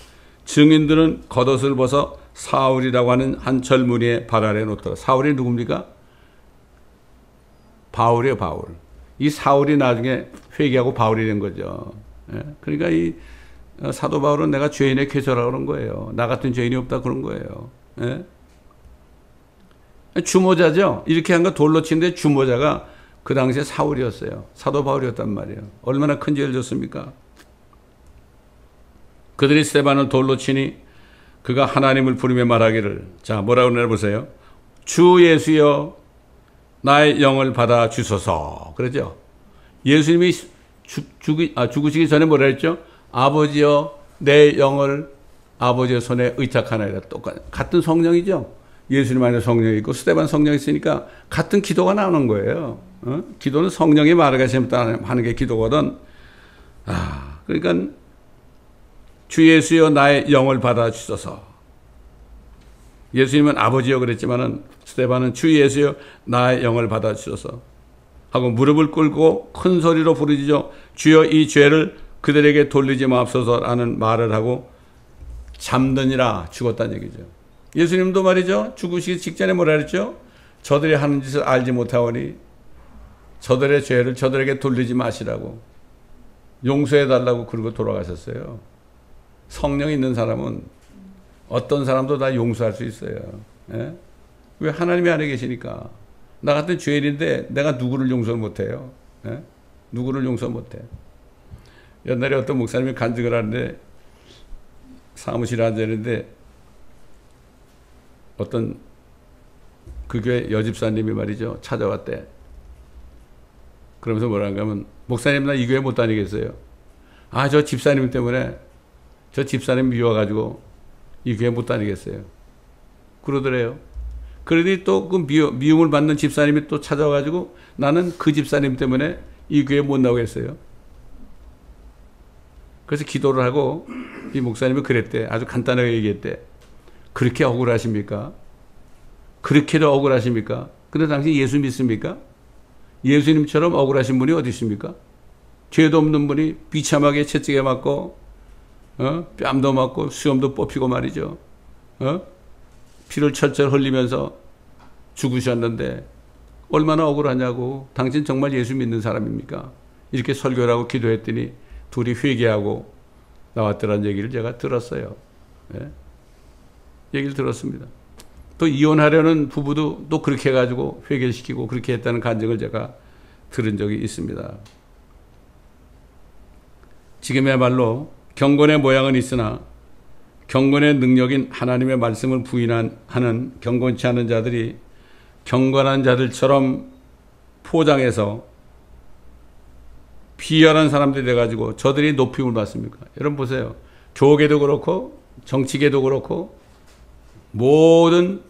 증인들은 겉옷을 벗어 사울이라고 하는 한 젊은이의 발 아래 놓더라. 사울이 누굽니까? 바울이에요, 바울. 이 사울이 나중에 회개하고 바울이 된 거죠. 그러니까 이 사도 바울은 내가 죄인의 쾌소라고 그런 거예요. 나 같은 죄인이 없다 그런 거예요. 주모자죠. 이렇게 한 거 돌로 치는데 주모자가 그 당시에 사울이었어요. 사도 바울이었단 말이에요. 얼마나 큰 죄를 졌습니까? 그들이 스데반을 돌로 치니 그가 하나님을 부르며 말하기를, 자 뭐라고 내보세요. 주 예수여 나의 영을 받아 주소서. 그러죠. 예수님이 죽으시기 전에 뭐라 했죠? 아버지여 내 영을 아버지의 손에 의탁하나이다. 같은 성령이죠. 예수님 안에 성령이 있고 스데반 성령이 있으니까 같은 기도가 나오는 거예요. 기도는 성령이 말하시면 하는 게 기도거든. 그러니까 주 예수여 나의 영을 받아 주소서. 예수님은 아버지여 그랬지만은 스데반은 주 예수여 나의 영을 받아 주소서 하고 무릎을 꿇고 큰 소리로 부르짖어 주여 이 죄를 그들에게 돌리지 마옵소서라는 말을 하고 잠드니라. 죽었다는 얘기죠. 예수님도 말이죠. 죽으시기 직전에 뭐라 그랬죠? 저들이 하는 짓을 알지 못하오니 저들의 죄를 저들에게 돌리지 마시라고 용서해 달라고 그러고 돌아가셨어요. 성령이 있는 사람은 어떤 사람도 다 용서할 수 있어요. 예? 왜? 하나님이 안에 계시니까. 나 같은 죄인인데 내가 누구를 용서를 못해요. 예? 누구를 용서 못해. 옛날에 어떤 목사님이 간증을 하는데 사무실에 앉아있는데 어떤 그 교회 여집사님이 말이죠. 찾아왔대. 그러면서 뭐라는가 하면 목사님 나 이 교회 못 다니겠어요. 저 집사님 때문에 저 집사님 미워가지고 이 교회 못 다니겠어요. 그러더래요. 그러더니 또 그 미움을 받는 집사님이 또 찾아와가지고 나는 그 집사님 때문에 이 교회 못 나오겠어요. 그래서 기도를 하고 이 목사님이 그랬대. 아주 간단하게 얘기했대. 그렇게 억울하십니까? 그렇게도 억울하십니까? 근데 당신 예수 믿습니까? 예수님처럼 억울하신 분이 어디 있습니까? 죄도 없는 분이 비참하게 채찍에 맞고 뺨도 맞고 수염도 뽑히고 말이죠. 피를 철철 흘리면서 죽으셨는데 얼마나 억울하냐고. 당신 정말 예수 믿는 사람입니까? 이렇게 설교를 하고 기도했더니 둘이 회개하고 나왔더라는 얘기를 제가 들었어요. 얘기를 들었습니다. 또 이혼하려는 부부도 또 그렇게 해가지고 회개시키고 그렇게 했다는 간증을 제가 들은 적이 있습니다. 지금야말로 경건의 모양은 있으나 경건의 능력인 하나님의 말씀을 부인하는 경건치 않은 자들이 경건한 자들처럼 포장해서 비열한 사람들이 돼가지고 저들이 높임을 받습니까? 여러분 보세요. 교계도 그렇고 정치계도 그렇고 모든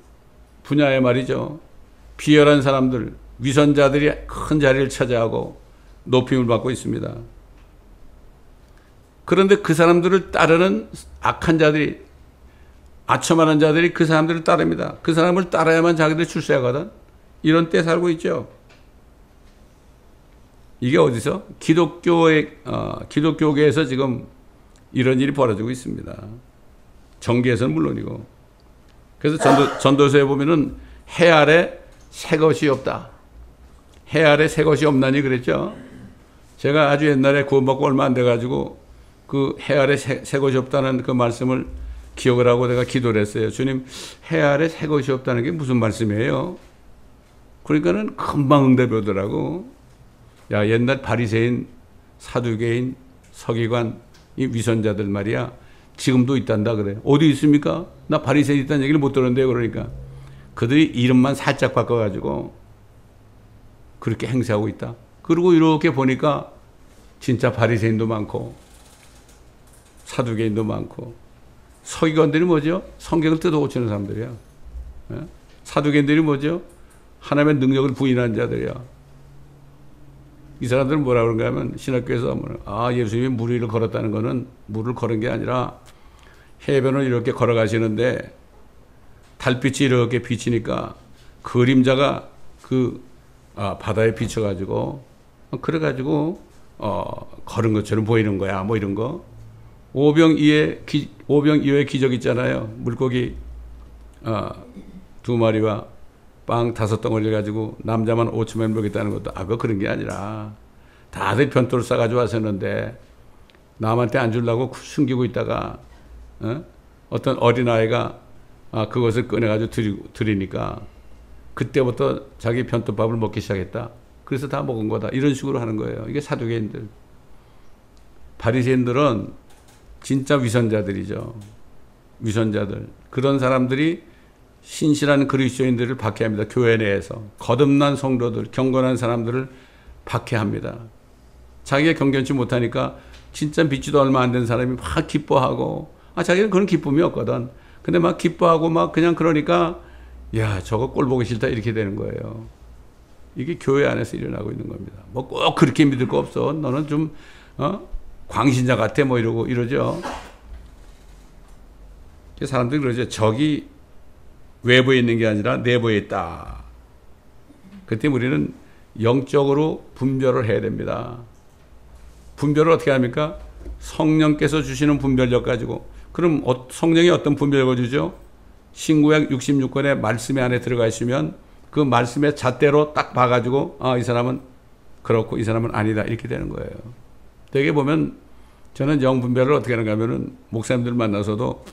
분야에 말이죠. 비열한 사람들, 위선자들이 큰 자리를 차지하고 높임을 받고 있습니다. 그런데 그 사람들을 따르는 악한 자들이, 아첨하는 자들이 그 사람들을 따릅니다. 그 사람을 따라야만 자기들이 출세하거든. 이런 때 살고 있죠. 이게 어디서? 기독교계에서 지금 이런 일이 벌어지고 있습니다. 정계에서는 물론이고. 그래서 전도서에 보면은 해 아래 새 것이 없다. 해 아래 새 것이 없나니 그랬죠. 제가 아주 옛날에 구원받고 얼마 안 돼가지고 그 해 아래 새 것이 없다는 그 말씀을 기억을 하고 내가 기도를 했어요. 주님, 해 아래 새 것이 없다는 게 무슨 말씀이에요? 그러니까는 금방 응답이 오더라고. 야, 옛날 바리새인, 사두개인, 서기관, 이 위선자들 말이야. 지금도 있단다 그래. 어디 있습니까? 나 바리새인 있다는 얘기를 못 들었는데 그러니까. 그들이 이름만 살짝 바꿔가지고 그렇게 행세하고 있다. 그리고 이렇게 보니까 진짜 바리새인도 많고 사두개인도 많고. 서기관들이 뭐죠? 성경을 뜯어고치는 사람들이야. 사두개인들이 뭐죠? 하나님의 능력을 부인한 자들이야. 이 사람들은 뭐라 그런가 하면 신학교에서 예수님이 물 위를 걸었다는 거는 물을 걸은 게 아니라 해변을 이렇게 걸어가시는데 달빛이 이렇게 비치니까 그림자가 바다에 비쳐가지고 그래가지고 걸은 것처럼 보이는 거야. 뭐 이런 거. 오병이어의 기적 있잖아요. 물고기 2마리와 빵 5덩어리를 가지고 남자만 5천명 먹겠다는 것도 그거 그런 게 아니라 다들 변토를 싸가지고 왔었는데 남한테 안 주려고 숨기고 있다가 어떤 어린아이가 그것을 꺼내가지고 드리니까 그때부터 자기 변토밥을 먹기 시작했다. 그래서 다 먹은 거다. 이런 식으로 하는 거예요. 이게 사두개인들. 바리새인들은 진짜 위선자들이죠. 위선자들. 그런 사람들이 신실한 그리스도인들을 박해합니다. 교회 내에서. 거듭난 성도들, 경건한 사람들을 박해합니다. 자기가 경건치 못하니까 진짜 믿지도 얼마 안 된 사람이 막 기뻐하고 자기는 그런 기쁨이 없거든. 근데 막 기뻐하고 막 그냥 그러니까 야 저거 꼴 보기 싫다 이렇게 되는 거예요. 이게 교회 안에서 일어나고 있는 겁니다. 뭐 꼭 그렇게 믿을 거 없어. 너는 좀 광신자 같아 뭐 이러고 이러죠. 사람들이 그러죠. 적이 외부에 있는 게 아니라 내부에 있다. 그때 우리는 영적으로 분별을 해야 됩니다. 분별을 어떻게 합니까? 성령께서 주시는 분별력 가지고. 그럼 성령이 어떤 분별력을 주죠? 신구약 66권의 말씀에 안에 들어가 있으면 그 말씀의 잣대로 딱 봐가지고 이 사람은 그렇고 이 사람은 아니다 이렇게 되는 거예요. 되게 보면 저는 영분별을 어떻게 하는가 하면은 목사님들 만나서도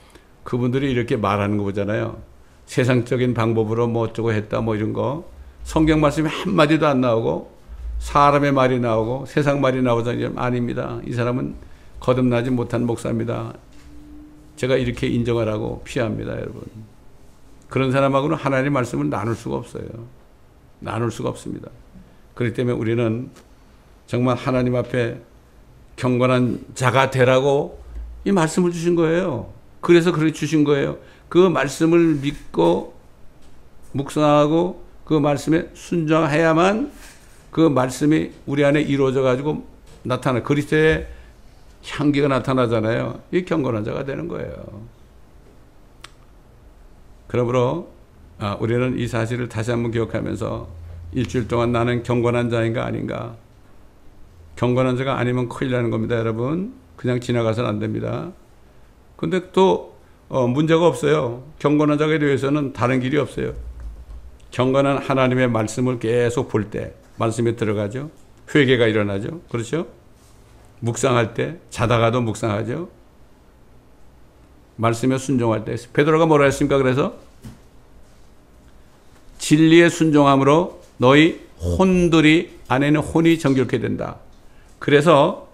그분들이 이렇게 말하는 거 보잖아요. 세상적인 방법으로 뭐 어쩌고 했다 뭐 이런 거. 성경 말씀이 한마디도 안 나오고 사람의 말이 나오고 세상 말이 나오자니 아닙니다. 이 사람은 거듭나지 못한 목사입니다. 제가 이렇게 인정을 하고 피합니다, 여러분. 그런 사람하고는 하나님의 말씀을 나눌 수가 없어요. 나눌 수가 없습니다. 그렇기 때문에 우리는 정말 하나님 앞에 경건한 자가 되라고 이 말씀을 주신 거예요. 그래서 그렇게 주신 거예요. 그 말씀을 믿고 묵상하고 그 말씀에 순종해야만 그 말씀이 우리 안에 이루어져 가지고 나타나 그리스도의 향기가 나타나잖아요. 이 경건한 자가 되는 거예요. 그러므로 우리는 이 사실을 다시 한번 기억하면서 일주일 동안 나는 경건한 자인가 아닌가. 경건한 자가 아니면 큰일 나는 겁니다, 여러분. 그냥 지나가서는 안 됩니다. 근데 또 문제가 없어요. 경건한 자에 대해서는 다른 길이 없어요. 경건한 하나님의 말씀을 계속 볼 때 말씀에 들어가죠. 회개가 일어나죠. 그렇죠? 묵상할 때 자다가도 묵상하죠. 말씀에 순종할 때 베드로가 뭐라 했습니까? 그래서 진리에 순종함으로 너희 혼들이 안에는 혼이 정결케 된다. 그래서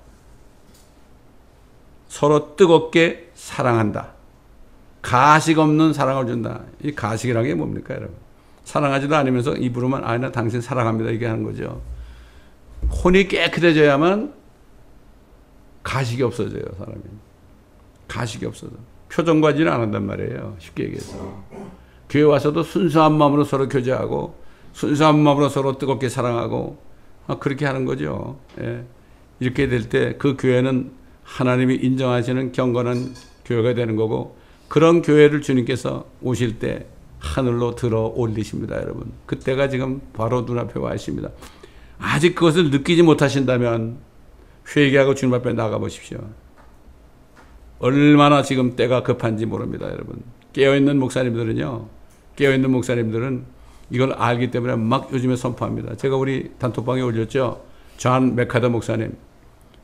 서로 뜨겁게 사랑한다. 가식 없는 사랑을 준다. 이 가식이라는 게 뭡니까, 여러분? 사랑하지도 않으면서 입으로만 나 당신 사랑합니다 이렇게 하는 거죠. 혼이 깨끗해져야만 가식이 없어져요, 사람이. 가식이 없어져. 표정과지는 안 한단 말이에요. 쉽게 얘기해서. 교회 와서도 순수한 마음으로 서로 교제하고 순수한 마음으로 서로 뜨겁게 사랑하고 그렇게 하는 거죠. 예. 이렇게 될 때 그 교회는 하나님이 인정하시는 경건한 교회가 되는 거고 그런 교회를 주님께서 오실 때 하늘로 들어 올리십니다, 여러분. 그때가 지금 바로 눈앞에 와 있습니다. 아직 그것을 느끼지 못하신다면 회개하고 주님 앞에 나가 보십시오. 얼마나 지금 때가 급한지 모릅니다, 여러분. 깨어있는 목사님들은 이걸 알기 때문에 막 요즘에 선포합니다. 제가 우리 단톡방에 올렸죠. 존 맥카더 목사님.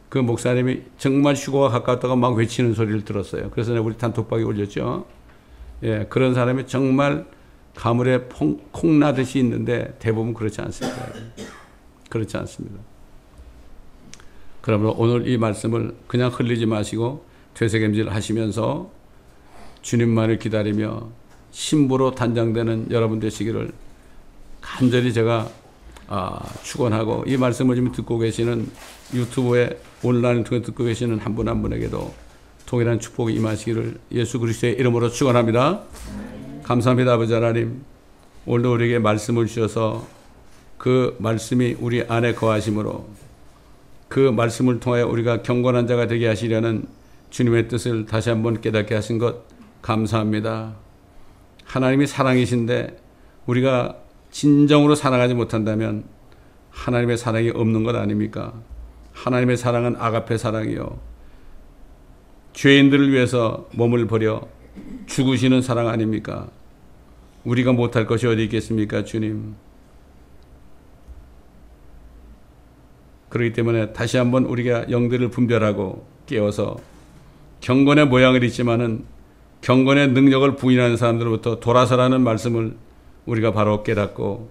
그 목사님이 정말 휴거가 가까웠다가 막 외치는 소리를 들었어요. 그래서 우리 단톡방에 올렸죠. 예, 그런 사람이 정말 가물에 콩 나듯이 있는데 대부분 그렇지 않습니다. 그렇지 않습니다. 그러므로 오늘 이 말씀을 그냥 흘리지 마시고 되새김질 하시면서 주님만을 기다리며 신부로 단장되는 여러분 되시기를 간절히 제가 축원하고 이 말씀을 지금 듣고 계시는 유튜브에 온라인 통해 듣고 계시는 한 분 한 분에게도 동일한 축복이 임하시기를 예수 그리스도의 이름으로 축원합니다. 감사합니다. 아버지 하나님, 오늘도 우리에게 말씀을 주셔서 그 말씀이 우리 안에 거하심으로 그 말씀을 통하여 우리가 경건한 자가 되게 하시려는 주님의 뜻을 다시 한번 깨닫게 하신 것 감사합니다. 하나님이 사랑이신데 우리가 진정으로 사랑하지 못한다면 하나님의 사랑이 없는 것 아닙니까? 하나님의 사랑은 아가페 사랑이요, 죄인들을 위해서 몸을 버려 죽으시는 사랑 아닙니까? 우리가 못할 것이 어디 있겠습니까, 주님? 그렇기 때문에 다시 한번 우리가 영들을 분별하고 깨워서 경건의 모양을 잊지만은 경건의 능력을 부인하는 사람들로부터 돌아서라는 말씀을 우리가 바로 깨닫고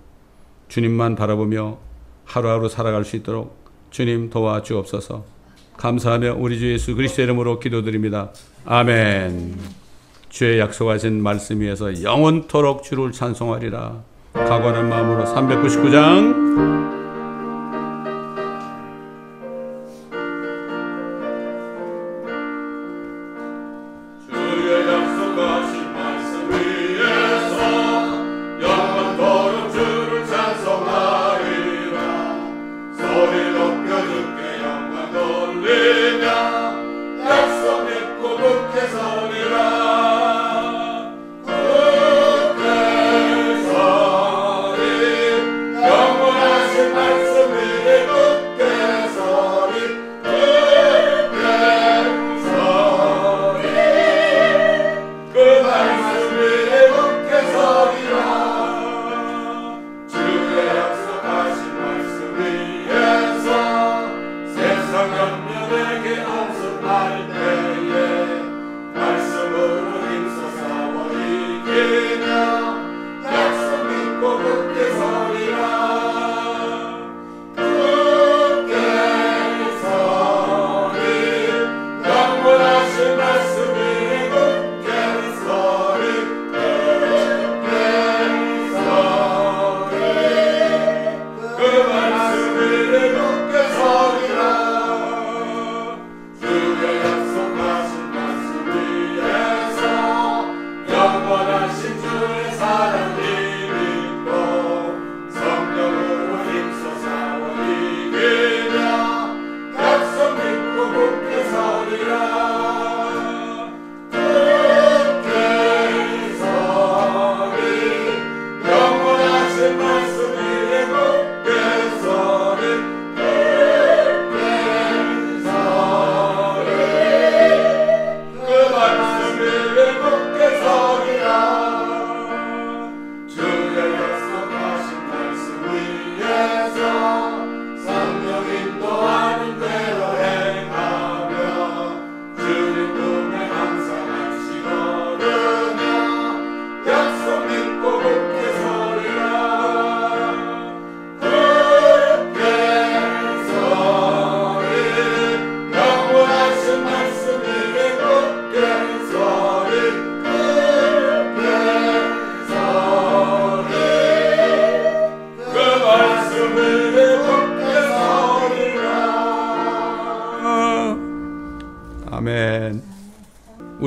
주님만 바라보며 하루하루 살아갈 수 있도록 주님 도와주옵소서. 감사하며 우리 주 예수 그리스도의 이름으로 기도드립니다. 아멘. 주의 약속하신 말씀 위에서 영원토록 주를 찬송하리라. 각오하는 마음으로 399장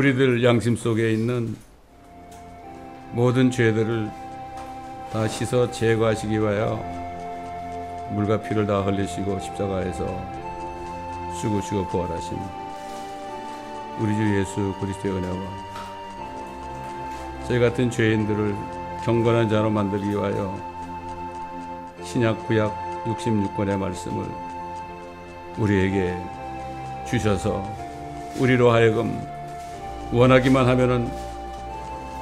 우리들 양심 속에 있는 모든 죄들을 다 씻어 제거하시기 위하여 물과 피를 다 흘리시고 십자가에서 죽으시고 부활하신 우리 주 예수 그리스도의 은혜와 저희 같은 죄인들을 경건한 자로 만들기 위하여 신약 구약 66권의 말씀을 우리에게 주셔서 우리로 하여금 원하기만 하면은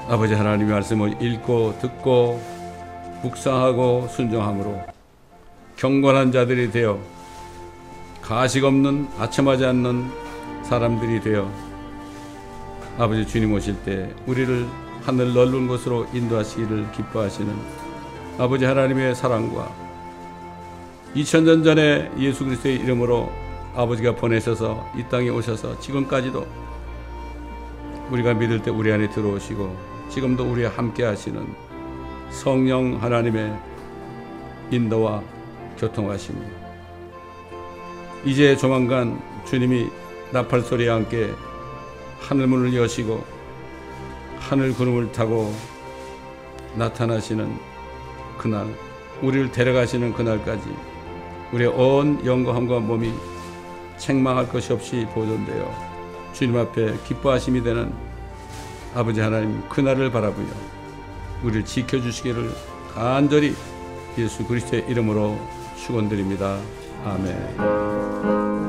아버지 하나님의 말씀을 읽고 듣고 묵상하고 순종함으로 경건한 자들이 되어 가식 없는 아첨하지 않는 사람들이 되어 아버지 주님 오실 때 우리를 하늘 넓은 곳으로 인도하시기를 기뻐하시는 아버지 하나님의 사랑과 2000년 전에 예수 그리스도의 이름으로 아버지가 보내셔서 이 땅에 오셔서 지금까지도 우리가 믿을 때 우리 안에 들어오시고 지금도 우리와 함께 하시는 성령 하나님의 인도와 교통하십니다. 이제 조만간 주님이 나팔 소리와 함께 하늘문을 여시고 하늘 구름을 타고 나타나시는 그날, 우리를 데려가시는 그날까지 우리의 온 영광과 몸이 책망할 것이 없이 보존되어 주님 앞에 기뻐하심이 되는 아버지 하나님, 그날을 바라보며 우리를 지켜주시기를 간절히 예수 그리스도의 이름으로 축원드립니다. 아멘.